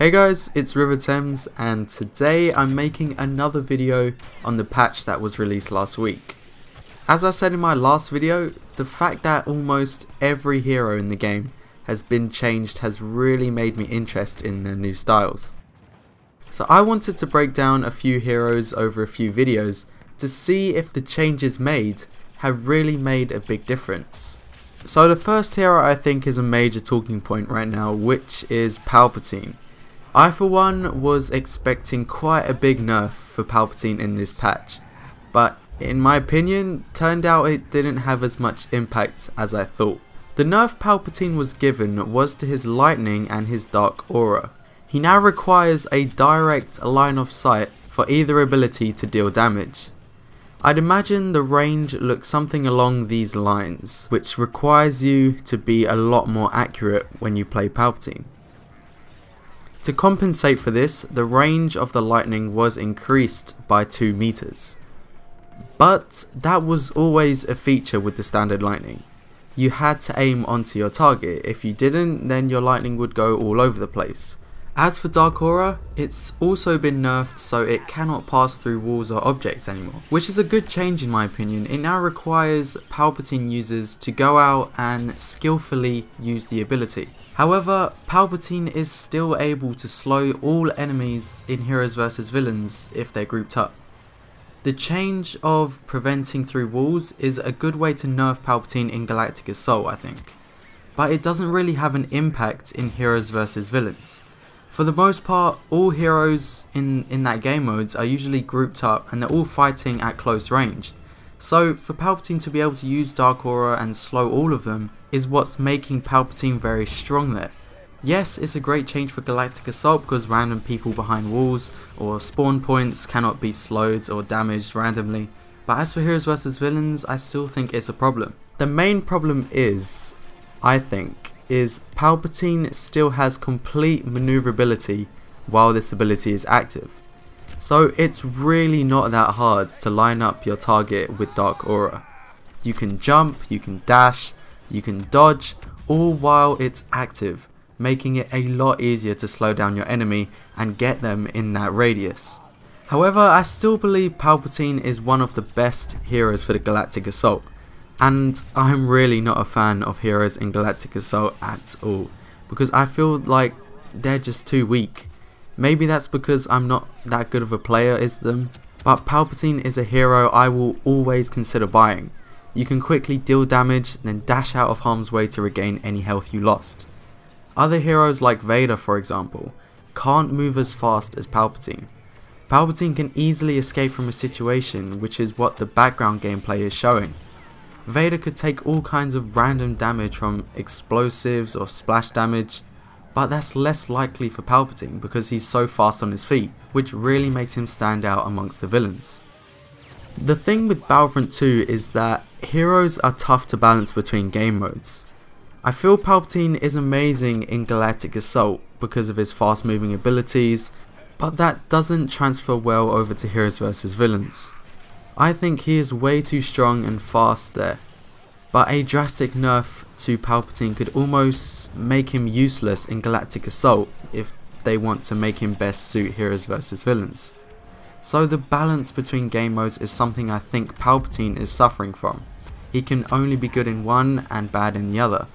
Hey guys, it's Riva and today I'm making another video on the patch that was released last week. As I said in my last video, the fact that almost every hero in the game has been changed has really made me interested in their new styles. So I wanted to break down a few heroes over a few videos to see if the changes made have really made a big difference. So the first hero I think is a major talking point right now, which is Palpatine. I for one was expecting quite a big nerf for Palpatine in this patch, but in my opinion, turned out it didn't have as much impact as I thought. The nerf Palpatine was given was to his lightning and his dark aura. He now requires a direct line of sight for either ability to deal damage. I'd imagine the range looks something along these lines, which requires you to be a lot more accurate when you play Palpatine. To compensate for this, the range of the lightning was increased by 2 meters. But that was always a feature with the standard lightning. You had to aim onto your target. If you didn't, then your lightning would go all over the place. As for Dark Aura, it's also been nerfed so it cannot pass through walls or objects anymore, which is a good change in my opinion. It now requires Palpatine users to go out and skillfully use the ability. However, Palpatine is still able to slow all enemies in Heroes vs Villains if they're grouped up. The change of preventing through walls is a good way to nerf Palpatine in Galactic Assault, I think, but it doesn't really have an impact in Heroes vs Villains. For the most part, all heroes in that game modes are usually grouped up and they're all fighting at close range. So for Palpatine to be able to use Dark Aura and slow all of them is what's making Palpatine very strong there. Yes, it's a great change for Galactic Assault because random people behind walls or spawn points cannot be slowed or damaged randomly, but as for Heroes vs Villains, I still think it's a problem. The main problem is, I think, is Palpatine still has complete maneuverability while this ability is active. So it's really not that hard to line up your target with Dark Aura. You can jump, you can dash, you can dodge, all while it's active, making it a lot easier to slow down your enemy and get them in that radius. However, I still believe Palpatine is one of the best heroes for the Galactic Assault. And I'm really not a fan of heroes in Galactic Assault at all, because I feel like they're just too weak. Maybe that's because I'm not that good of a player as them, but Palpatine is a hero I will always consider buying. You can quickly deal damage, then dash out of harm's way to regain any health you lost. Other heroes like Vader, for example, can't move as fast as Palpatine. Palpatine can easily escape from a situation, which is what the background gameplay is showing. Vader could take all kinds of random damage from explosives or splash damage, but that's less likely for Palpatine because he's so fast on his feet, which really makes him stand out amongst the villains. The thing with Battlefront 2 is that heroes are tough to balance between game modes. I feel Palpatine is amazing in Galactic Assault because of his fast moving abilities, but that doesn't transfer well over to Heroes vs Villains. I think he is way too strong and fast there, but a drastic nerf to Palpatine could almost make him useless in Galactic Assault if they want to make him best suit Heroes vs Villains. So the balance between game modes is something I think Palpatine is suffering from. He can only be good in one and bad in the other.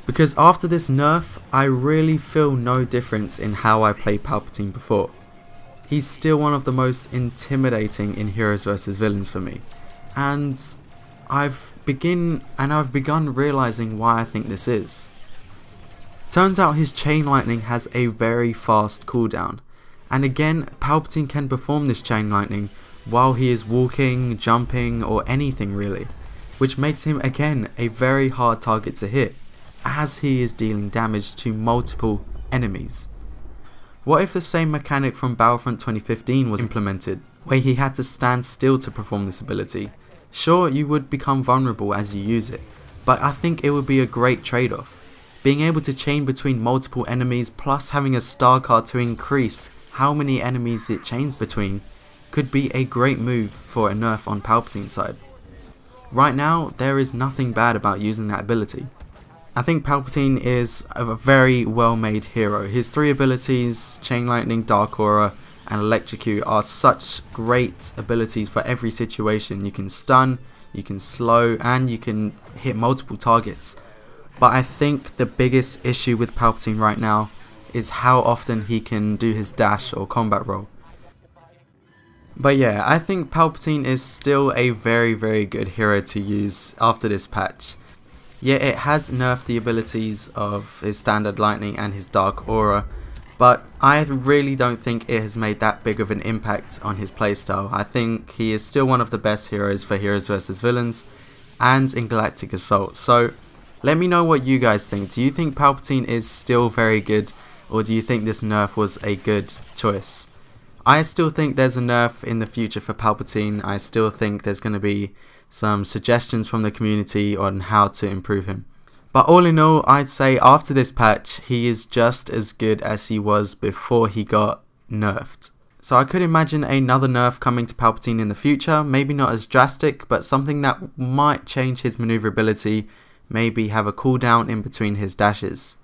Because after this nerf, I really feel no difference in how I played Palpatine before. He's still one of the most intimidating in Heroes vs Villains for me, and I've begun realizing why I think this is. Turns out his chain lightning has a very fast cooldown, and again Palpatine can perform this chain lightning while he is walking, jumping or anything really, which makes him again a very hard target to hit as he is dealing damage to multiple enemies. What if the same mechanic from Battlefront 2015 was implemented, where he had to stand still to perform this ability? Sure, you would become vulnerable as you use it, but I think it would be a great trade-off. Being able to chain between multiple enemies plus having a star card to increase how many enemies it chains between could be a great move for a nerf on Palpatine's side. Right now, there is nothing bad about using that ability. I think Palpatine is a very well made hero. His 3 abilities, Chain Lightning, Dark Aura and Electrocute, are such great abilities for every situation. You can stun, you can slow, and you can hit multiple targets. But I think the biggest issue with Palpatine right now is how often he can do his dash or combat roll. But yeah, I think Palpatine is still a very good hero to use after this patch. Yeah, it has nerfed the abilities of his standard lightning and his dark aura, but I really don't think it has made that big of an impact on his playstyle. I think he is still one of the best heroes for heroes versus villains and in Galactic Assault. So let me know what you guys think. Do you think Palpatine is still very good, or do you think this nerf was a good choice? I still think there's a nerf in the future for Palpatine. I still think there's going to be some suggestions from the community on how to improve him. But all in all, I'd say after this patch, he is just as good as he was before he got nerfed. So I could imagine another nerf coming to Palpatine in the future, maybe not as drastic, but something that might change his maneuverability, maybe have a cooldown in between his dashes.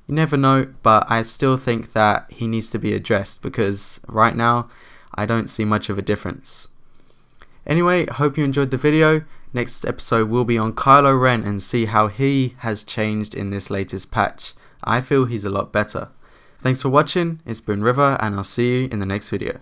You never know, but I still think that he needs to be addressed because right now, I don't see much of a difference. Anyway, hope you enjoyed the video. Next episode will be on Kylo Ren and see how he has changed in this latest patch. I feel he's a lot better. Thanks for watching, it's been Riva and I'll see you in the next video.